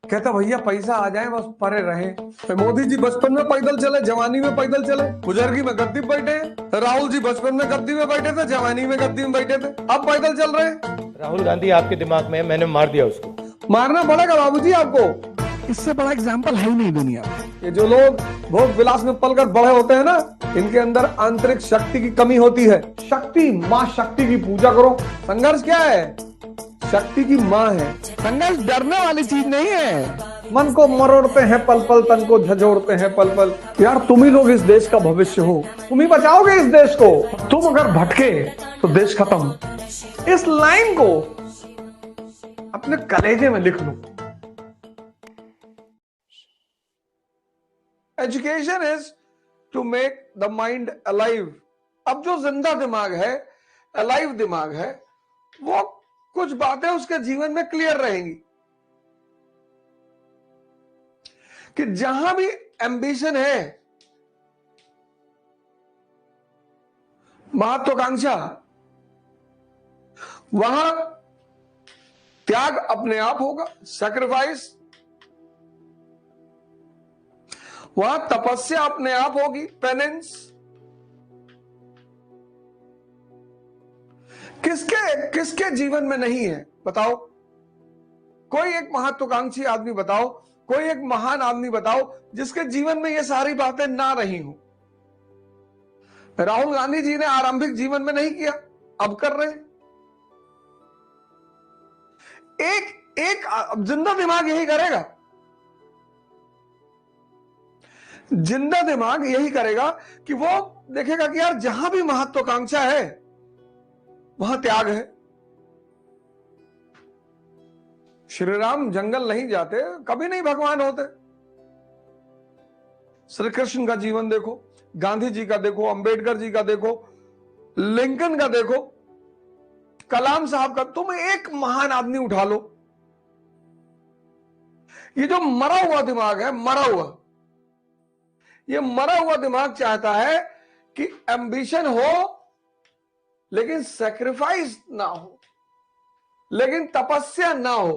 कहता भैया पैसा आ जाए बस परे रहे। तो मोदी जी बचपन में पैदल चले, जवानी में पैदल चले, बुजुर्गी में गद्दी पे बैठे हैं। राहुल जी बचपन में गद्दी में बैठे थे, जवानी में गद्दी में बैठे थे, अब पैदल चल रहे हैं। राहुल गांधी आपके दिमाग में है, मैंने मार दिया उसको। मारना पड़ेगा बाबूजी आपको, इससे बड़ा एग्जाम्पल है ही नहीं दुनिया में। ये जो लोग भोग विलास में पलकर बड़े होते हैं ना, इनके अंदर आंतरिक शक्ति की कमी होती है। शक्ति, माँ शक्ति की पूजा करो। संघर्ष क्या है? शक्ति की माँ है। संघर्ष डरने वाली चीज नहीं है। मन को मरोड़ते हैं पल पल, तन को झंझोड़ते हैं पल पल। यार तुम ही लोग इस देश का भविष्य हो, तुम ही बचाओगे इस देश को। तुम अगर भटके तो देश खत्म। इस लाइन को अपने कलेजे में लिख लो। Education is to make the mind alive. अब जो जिंदा दिमाग है, अलाइव दिमाग है, वो कुछ बातें उसके जीवन में क्लियर रहेंगी कि जहां भी एम्बिशन है, महत्वाकांक्षा, वहां त्याग अपने आप होगा, सैक्रिफाइस। वहां तपस्या अपने आप होगी, पेनेंस। किसके किसके जीवन में नहीं है बताओ? कोई एक महत्वाकांक्षी आदमी बताओ, कोई एक महान आदमी बताओ जिसके जीवन में ये सारी बातें ना रही हो। राहुल गांधी जी ने आरंभिक जीवन में नहीं किया, अब कर रहे हैं। एक जिंदा दिमाग यही करेगा। जिंदा दिमाग यही करेगा कि वो देखेगा कि यार जहां भी महत्वाकांक्षा है वहां त्याग है। श्री राम जंगल नहीं जाते, कभी नहीं भगवान होते। श्री कृष्ण का जीवन देखो, गांधी जी का देखो, अंबेडकर जी का देखो, लिंकन का देखो, कलाम साहब का। तुम एक महान आदमी उठा लो। ये जो मरा हुआ दिमाग है, मरा हुआ, ये मरा हुआ दिमाग चाहता है कि एम्बिशन हो लेकिन सैक्रिफाइस ना हो, लेकिन तपस्या ना हो।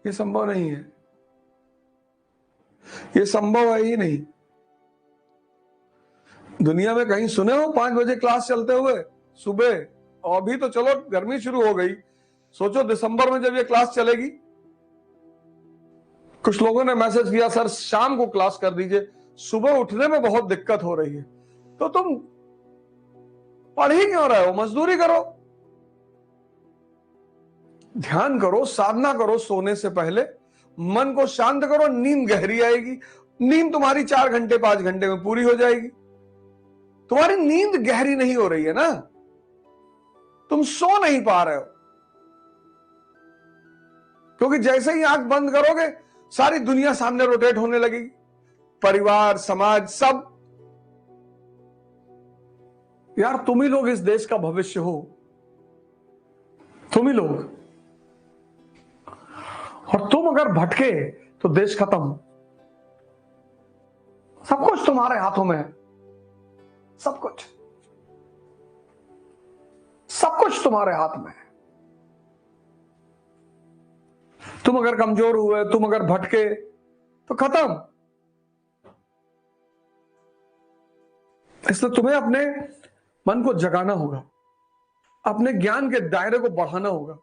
ये संभव नहीं है, ये संभव है ही नहीं। दुनिया में कहीं सुने हो 5 बजे क्लास चलते हुए सुबह? और अभी तो चलो गर्मी शुरू हो गई, सोचो दिसंबर में जब ये क्लास चलेगी। कुछ लोगों ने मैसेज किया सर शाम को क्लास कर दीजिए, सुबह उठने में बहुत दिक्कत हो रही है। तो तुम पढ़ ही क्यों रहे हो? मजदूरी करो, ध्यान करो, साधना करो। सोने से पहले मन को शांत करो, नींद गहरी आएगी। नींद तुम्हारी 4 घंटे 5 घंटे में पूरी हो जाएगी। तुम्हारी नींद गहरी नहीं हो रही है ना, तुम सो नहीं पा रहे हो। क्योंकि जैसे ही आंख बंद करोगे सारी दुनिया सामने रोटेट होने लगेगी, परिवार, समाज, सब। यार तुम ही लोग इस देश का भविष्य हो, तुम ही लोग। और तुम अगर भटके तो देश खत्म। सब कुछ तुम्हारे हाथों में है, सब कुछ, सब कुछ तुम्हारे हाथ में है। तुम अगर कमजोर हुए, तुम अगर भटके तो खत्म। इसलिए तुम्हें अपने मन को जगाना होगा, अपने ज्ञान के दायरे को बढ़ाना होगा,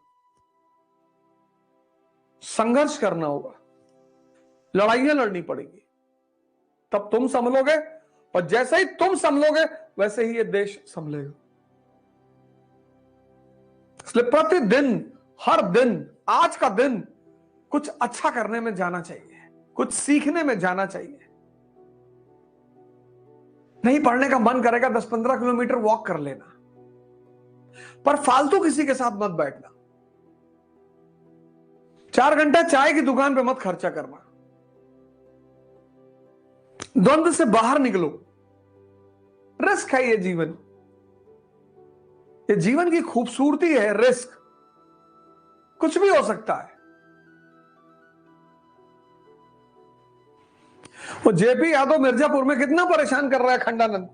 संघर्ष करना होगा, लड़ाइयां लड़नी पड़ेगी। तब तुम संभलोगे, और जैसे ही तुम संभलोगे वैसे ही ये देश संभलेगा। इसलिए प्रतिदिन, हर दिन, आज का दिन कुछ अच्छा करने में जाना चाहिए, कुछ सीखने में जाना चाहिए। नहीं पढ़ने का मन करेगा 10-15 किलोमीटर वॉक कर लेना, पर फालतू किसी के साथ मत बैठना। 4 घंटा चाय की दुकान पे मत खर्चा करना। द्वंद्व से बाहर निकलो। रिस्क है ये जीवन, ये जीवन की खूबसूरती है। रिस्क, कुछ भी हो सकता है। वो जेपी यादव मिर्जापुर में कितना परेशान कर रहा है खंडानंद।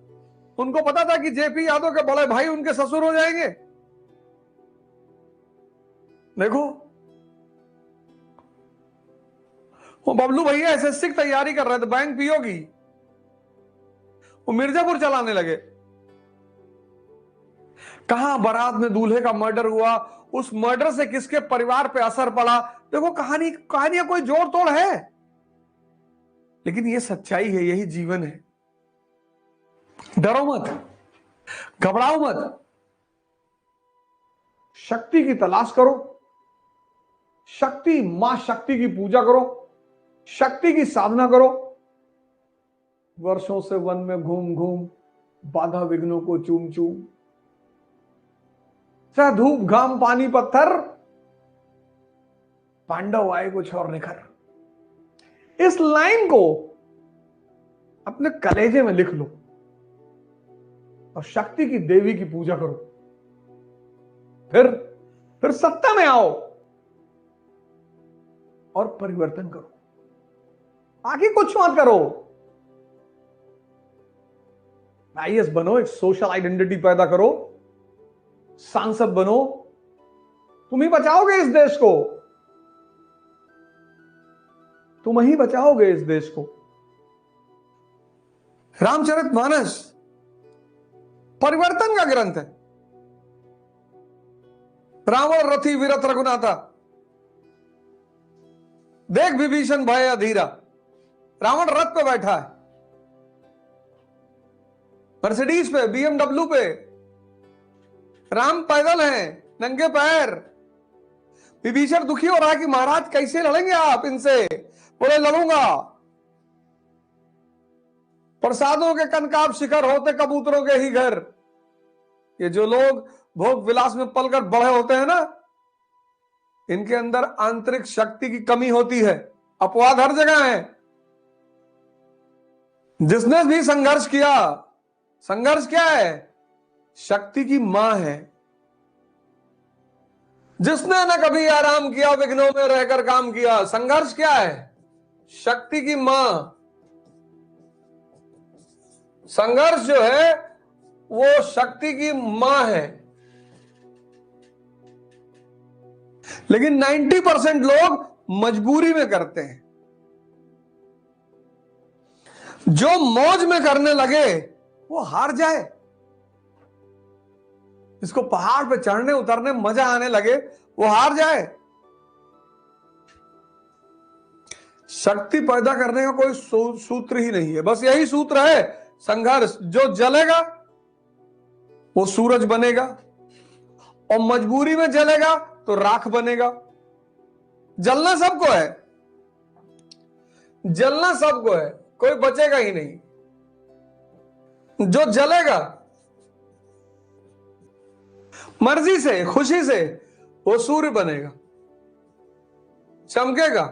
उनको पता था कि जेपी यादव के बड़े भाई उनके ससुर हो जाएंगे। देखो वो बबलू भैया एसएससी की तैयारी कर रहे थे, बैंक पीओ की, वो मिर्जापुर चलाने लगे। कहां बारात में दूल्हे का मर्डर हुआ, उस मर्डर से किसके परिवार पे असर पड़ा। देखो कहानियां कोई जोड़ तोड़ है, लेकिन ये सच्चाई है, यही जीवन है। डरो मत, घबराओ मत, शक्ति की तलाश करो, शक्ति मां शक्ति की पूजा करो, शक्ति की साधना करो। वर्षों से वन में घूम घूम बाधा विघ्नों को चूम चूम, चाहे धूप घाम पानी पत्थर, पांडव आए कुछ और निखर। इस लाइन को अपने कलेजे में लिख लो और शक्ति की देवी की पूजा करो। फिर सत्ता में आओ और परिवर्तन करो, आगे कुछ मत करो। आईएएस बनो, एक सोशल आइडेंटिटी पैदा करो, सांसद बनो, तुम ही बचाओगे इस देश को, तुम ही बचाओगे इस देश को। रामचरितमानस परिवर्तन का ग्रंथ है। रावण रथी विरत रघुनाथा, देख विभीषण भय अधीरा। रावण रथ पे बैठा है, मर्सिडीज पे, बीएमडब्ल्यू पे, राम पैदल हैं, नंगे पैर। विभीषण दुखी हो रहा है कि महाराज कैसे लड़ेंगे आप इनसे। बोले लड़ूंगा। प्रसादों के कनकाब शिखर होते कबूतरों के ही घर। ये जो लोग भोग विलास में पलकर बड़े होते हैं ना, इनके अंदर आंतरिक शक्ति की कमी होती है। अपवाद हर जगह है। जिसने भी संघर्ष किया, संघर्ष क्या है? शक्ति की मां है। जिसने न कभी आराम किया, विघ्नों में रहकर काम किया, संघर्ष क्या है? शक्ति की मां। संघर्ष जो है वो शक्ति की मां है। लेकिन 90% लोग मजबूरी में करते हैं। जो मौज में करने लगे वो हार जाए। इसको पहाड़ पे चढ़ने उतरने मजा आने लगे, वो हार जाए। शक्ति पैदा करने का कोई सूत्र ही नहीं है, बस यही सूत्र है, संघर्ष। जो जलेगा वो सूरज बनेगा, और मजबूरी में जलेगा तो राख बनेगा। जलना सबको है, जलना सबको है, कोई बचेगा ही नहीं। जो जलेगा मर्जी से, खुशी से, वो सूर्य बनेगा, चमकेगा।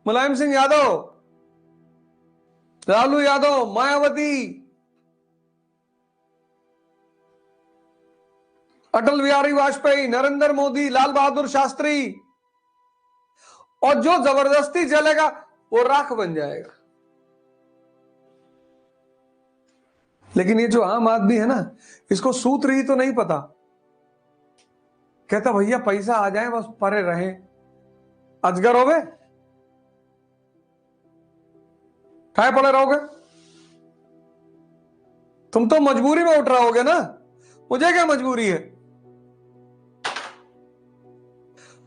मुलायम सिंह यादव, लालू यादव, मायावती, अटल बिहारी वाजपेयी, नरेंद्र मोदी, लाल बहादुर शास्त्री, और जो जबरदस्ती जलेगा वो राख बन जाएगा। लेकिन ये जो आम आदमी है ना, इसको सूत्र ही तो नहीं पता। कहता भैया पैसा आ जाए बस परे रहे। अजगर हो गए, खाए पड़े रहोगे। तुम तो मजबूरी में उठ रहोगे ना, मुझे क्या मजबूरी है?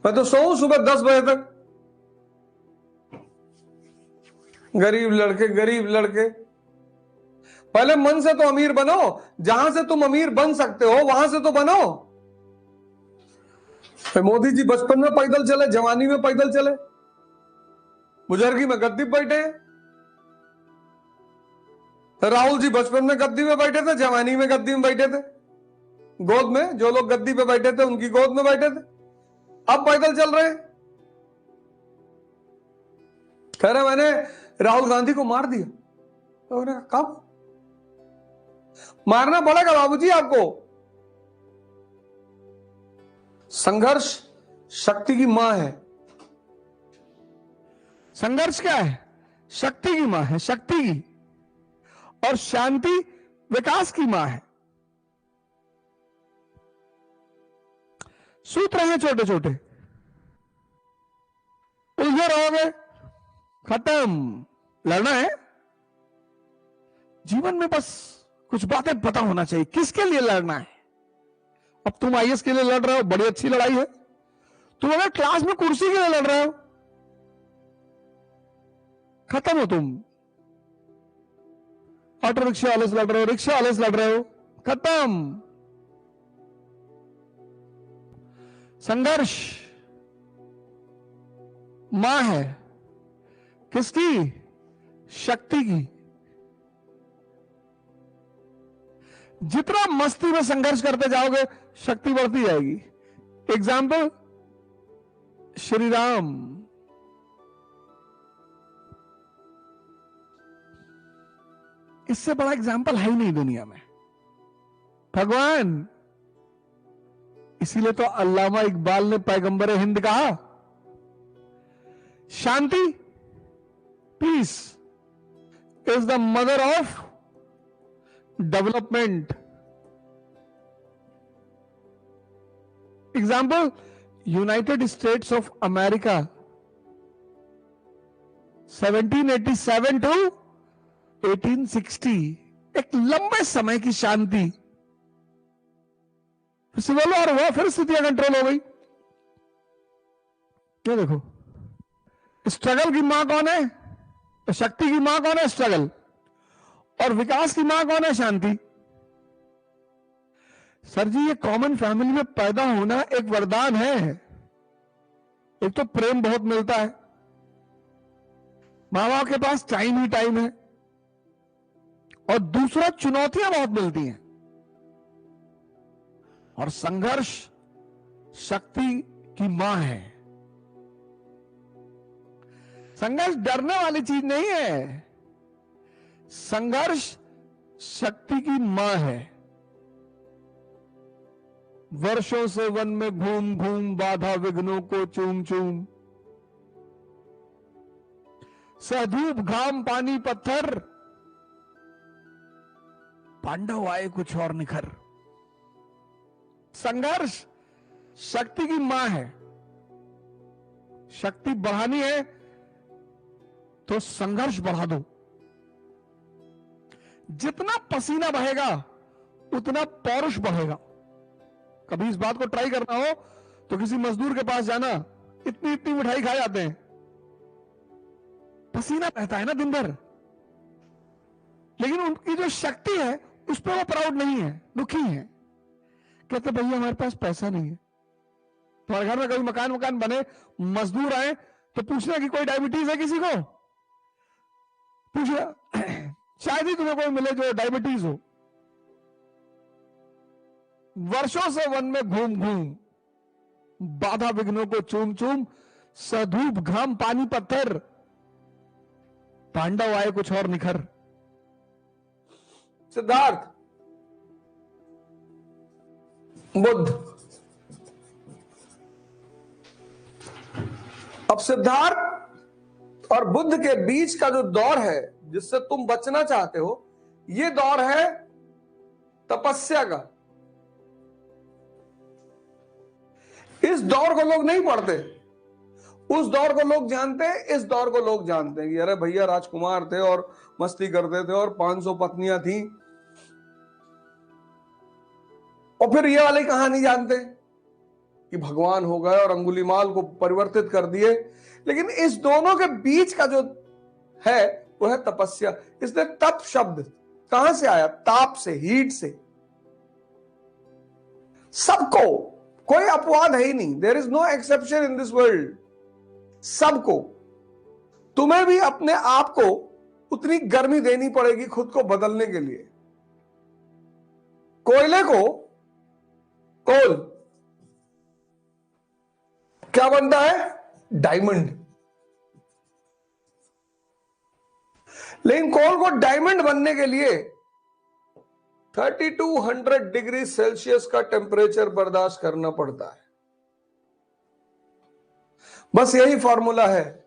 मैं तो सोऊं सुबह 10 बजे तक। गरीब लड़के पहले मन से तो अमीर बनो। जहां से तुम अमीर बन सकते हो वहां से तो बनो। मोदी जी बचपन में पैदल चले, जवानी में पैदल चले, बुजुर्गी में गद्दी पे बैठे। राहुल जी बचपन में गद्दी में बैठे थे, जवानी में गद्दी में बैठे थे। गोद में जो लोग गद्दी पे बैठे थे उनकी गोद में बैठे थे, अब पैदल चल रहे हैं। कह रहे मैंने राहुल गांधी को मार दिया। तो कब? मारना पड़ेगा बाबूजी आपको। संघर्ष शक्ति की मां है। संघर्ष क्या है? शक्ति की मां है, शक्ति की। और शांति विकास की मां है। सूत्र हैं छोटे छोटे, उलझे रहोगे खत्म। लड़ना है जीवन में, बस कुछ बातें पता होना चाहिए किसके लिए लड़ना है। अब तुम आईएएस के लिए लड़ रहे हो, बड़ी अच्छी लड़ाई है। तुम अगर क्लास में कुर्सी के लिए लड़ रहे हो, खत्म हो तुम। ऑटो रिक्शा वाले से लड़ रहे हो, रिक्शा वाले से लड़ रहे हो, खत्म। संघर्ष मां है किसकी? शक्ति की। जितना मस्ती में संघर्ष करते जाओगे शक्ति बढ़ती जाएगी। एग्जाम्पल श्री राम। इससे बड़ा एग्जाम्पल है ही नहीं दुनिया में, भगवान। इसीलिए तो अल्लामा इकबाल ने पैगंबर हिंद कहा, शांति, peace is the mother of development. Example United States of America 1787 to 1860, एक लंबे समय की शांति। सिविल वॉर हुआ, फिर स्थितियां कंट्रोल हो गई। ये देखो, स्ट्रगल की मां कौन है? तो शक्ति की मां कौन है? स्ट्रगल। और विकास की मां कौन है? शांति। सर जी, ये कॉमन फैमिली में पैदा होना एक वरदान है। एक तो प्रेम बहुत मिलता है, माँ बाप के पास टाइम ही टाइम है, और दूसरा चुनौतियां बहुत मिलती हैं। और संघर्ष शक्ति की मां है। संघर्ष डरने वाली चीज नहीं है, संघर्ष शक्ति की मां है। वर्षों से वन में घूम घूम बाधा विघ्नों को चूम चूम, सधूप घाम पानी पत्थर, पांडव आए कुछ और निखर। संघर्ष शक्ति की मां है। शक्ति बढ़ानी है तो संघर्ष बढ़ा दो। जितना पसीना बहेगा उतना पौरुष बढ़ेगा। कभी इस बात को ट्राई करना हो तो किसी मजदूर के पास जाना, इतनी इतनी मिठाई खा जाते हैं, पसीना बहता है ना दिन भर, लेकिन उनकी जो शक्ति है उस पर वो प्राउड नहीं है, दुखी है। कहते भैया हमारे पास पैसा नहीं है। तुम्हारे घर में कभी मकान बने, मजदूर आए तो पूछना कि कोई डायबिटीज है किसी को, पूछना, शायद ही तुम्हें कोई मिले जो डायबिटीज हो। वर्षों से वन में घूम घूम बाधा विघ्नों को चूम चूम, सधूप घाम पानी पत्थर, पांडव आए कुछ और निखर। सिद्धार्थ, बुद्ध। अब सिद्धार्थ और बुद्ध के बीच का जो दौर है जिससे तुम बचना चाहते हो, यह दौर है तपस्या का। इस दौर को लोग नहीं पढ़ते, उस दौर को लोग जानते हैं, इस दौर को लोग जानते हैं कि अरे भैया राजकुमार थे और मस्ती करते थे और 500 पत्नियां थीं। और फिर ये वाली कहानी जानते कि भगवान हो गए और अंगुलीमाल को परिवर्तित कर दिए। लेकिन इस दोनों के बीच का जो है वो है तपस्या। इसलिए तप शब्द कहां से आया? ताप से, हीट से। सबको, कोई अपवाद है ही नहीं, there is no exception in this world. सबको, तुम्हें भी अपने आप को उतनी गर्मी देनी पड़ेगी खुद को बदलने के लिए। कोयले को, कोल क्या बनता है? डायमंड। लेकिन कोल को डायमंड बनने के लिए 3200 डिग्री सेल्सियस का टेम्परेचर बर्दाश्त करना पड़ता है। बस यही फॉर्मूला है,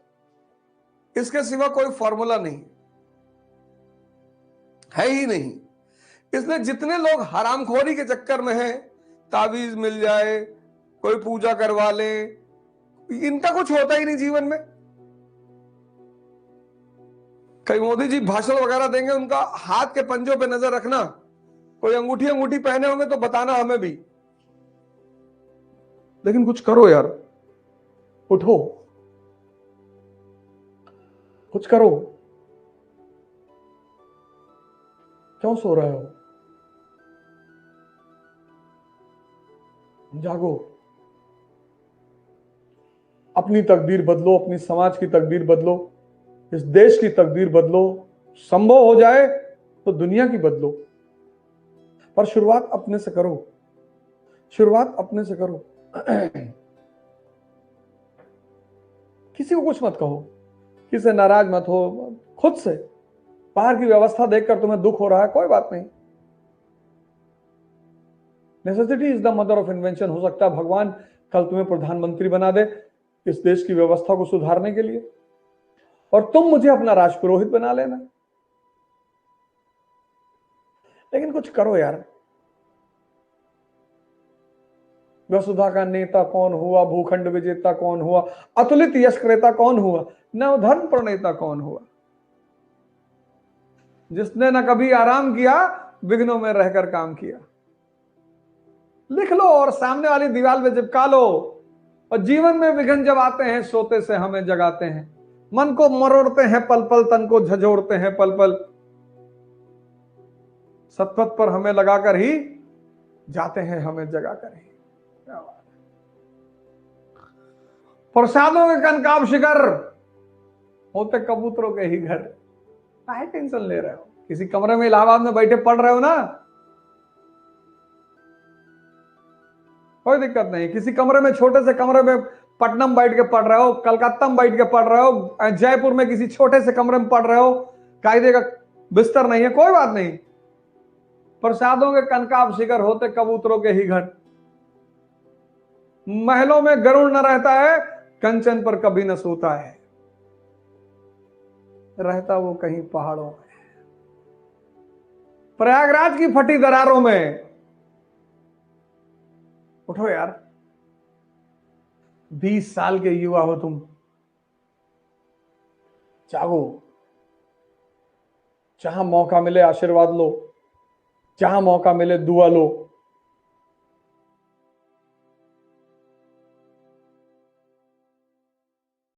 इसके सिवा कोई फॉर्मूला नहीं है ही नहीं। इसलिए जितने लोग हरामखोरी के चक्कर में हैं, तावीज मिल जाए, कोई पूजा करवा ले, इनका कुछ होता ही नहीं जीवन में। कई मोदी जी भाषण वगैरह देंगे, उनका हाथ के पंजों पे नजर रखना, कोई अंगूठी अंगूठी पहने होंगे तो बताना हमें भी। लेकिन कुछ करो यार, उठो, कुछ करो। क्यों सो रहे हो? जागो, अपनी तकदीर बदलो, अपनी समाज की तकदीर बदलो, इस देश की तकदीर बदलो। संभव हो जाए तो दुनिया की बदलो, पर शुरुआत अपने से करो, शुरुआत अपने से करो। किसी को कुछ मत कहो, किसी से नाराज मत हो, खुद से। बाहर की व्यवस्था देखकर तुम्हें दुख हो रहा है, कोई बात नहीं। Necessity is the mother of invention. हो सकता है भगवान कल तुम्हें प्रधानमंत्री बना दे इस देश की व्यवस्था को सुधारने के लिए, और तुम मुझे अपना राजपुरोहित बना लेना। लेकिन कुछ करो यार। वसुधा का नेता कौन हुआ, भूखंड विजेता कौन हुआ, अतुलित यश क्रेता कौन हुआ, नवधर्म प्रणेता कौन हुआ? जिसने न कभी आराम किया, विघ्नों में रहकर काम किया। लिख लो और सामने वाली दीवार में चिपका लो। और जीवन में विघ्न जब आते हैं, सोते से हमें जगाते हैं, मन को मरोड़ते हैं पल पल, तन को झंझोड़ते हैं पल पल, सतपथ पर हमें लगाकर ही जाते हैं, हमें जगाकर ही। प्रसादों के कनकाब शिखर होते कबूतरों के ही घर। काहे टेंशन ले रहे हो? किसी कमरे में इलाहाबाद में बैठे पढ़ रहे हो ना, कोई दिक्कत नहीं। किसी कमरे में, छोटे से कमरे में पटनम बैठ के पढ़ रहे हो, कलकत्ता में बैठ के पढ़ रहे हो, जयपुर में किसी छोटे से कमरे में पढ़ रहे हो, कायदे का बिस्तर नहीं है, कोई बात नहीं। प्रसादों के कनकाब शिखर होते कबूतरों के ही घर। महलों में गरुड़ न रहता है, कंचन पर कभी न सोता है, रहता वो कहीं पहाड़ों में, प्रयागराज की फटी दरारों में। उठो यार, 20 साल के युवा हो तुम, जागो। जहां मौका मिले आशीर्वाद लो, जहां मौका मिले दुआ लो,